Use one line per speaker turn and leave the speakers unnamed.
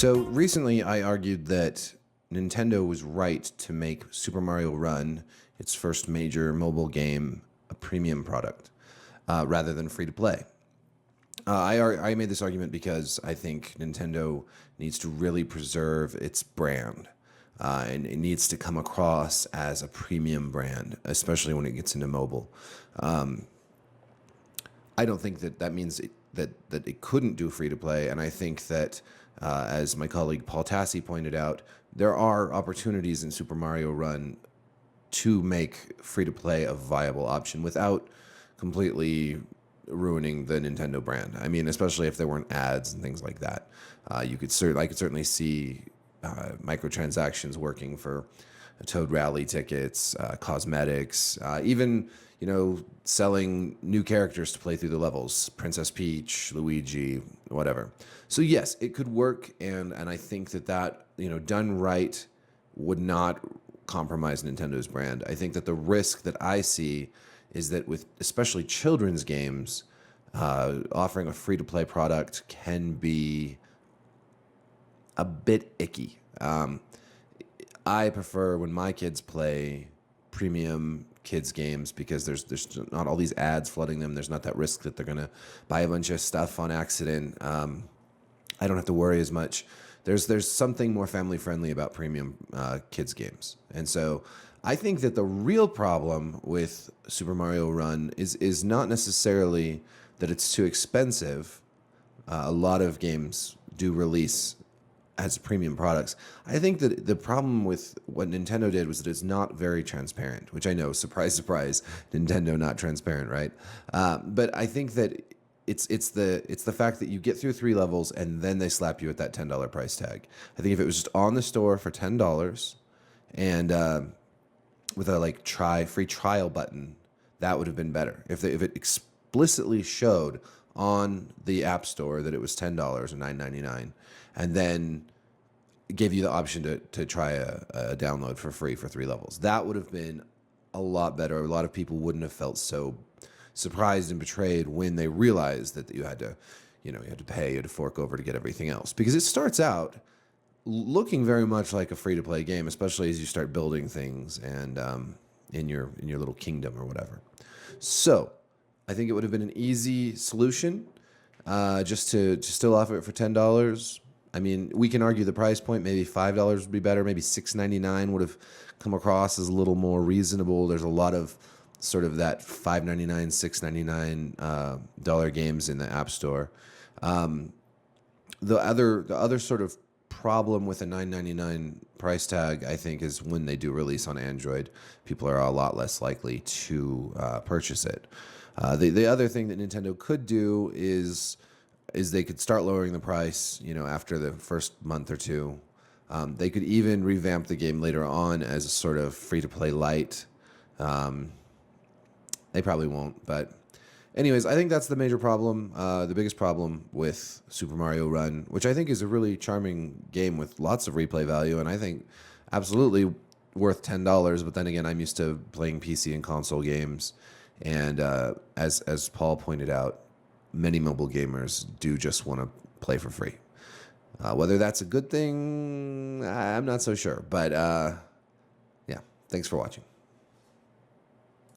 So recently I argued that Nintendo was right to make Super Mario Run, its first major mobile game, a premium product rather than free to play. I made this argument because I think Nintendo needs to really preserve its brand. And it needs to come across as a premium brand, especially when it gets into mobile. I don't think that means that it couldn't do free to play, and I think that, as my colleague Paul Tassi pointed out, there are opportunities in Super Mario Run to make free to play a viable option without completely ruining the Nintendo brand. I mean, especially if there weren't ads and things like that. I could certainly see microtransactions working for Toad Rally tickets, cosmetics, even selling new characters to play through the levels, Princess Peach, Luigi, whatever. So yes, it could work, and I think that done right would not compromise Nintendo's brand. I think that the risk that I see is that with especially children's games, offering a free-to-play product can be a bit icky. I prefer when my kids play premium kids games because there's not all these ads flooding them. There's not that risk that they're going to buy a bunch of stuff on accident. I don't have to worry as much. There's something more family friendly about premium kids games. And so I think that the real problem with Super Mario Run is not necessarily that it's too expensive. A lot of games do release as premium products. I think that the problem with what Nintendo did was that it's not very transparent, which I know, surprise, surprise, Nintendo not transparent, right? But I think that it's the fact that you get through 3 levels and then they slap you at that $10 price tag. I think if it was just on the store for $10 and with a free trial button, that would have been better. If it explicitly showed on the App Store that it was $10 or $9.99, and then gave you the option to try a download for free for 3 levels, that would have been a lot better. A lot of people wouldn't have felt so surprised and betrayed when they realized that you had to pay, you had to fork over to get everything else, because it starts out looking very much like a free-to-play game, especially as you start building things and in your little kingdom or whatever. So I think it would have been an easy solution just to still offer it for $10. I mean, we can argue the price point. Maybe $5 would be better. Maybe $6.99 would have come across as a little more reasonable. There's a lot of sort of that $5.99, $6.99 dollar games in the App Store. The other sort of problem with a $9.99 price tag, I think, is when they do release on Android, people are a lot less likely to purchase it. The other thing that Nintendo could do is they could start lowering the price, after the first month or two. They could even revamp the game later on as a sort of free-to-play light. They probably won't, but anyways, I think that's the major problem, the biggest problem with Super Mario Run, which I think is a really charming game with lots of replay value, and I think absolutely worth $10. But then again, I'm used to playing PC and console games, and as Paul pointed out, many mobile gamers do just want to play for free. Whether that's a good thing, I'm not so sure. But yeah, thanks for watching.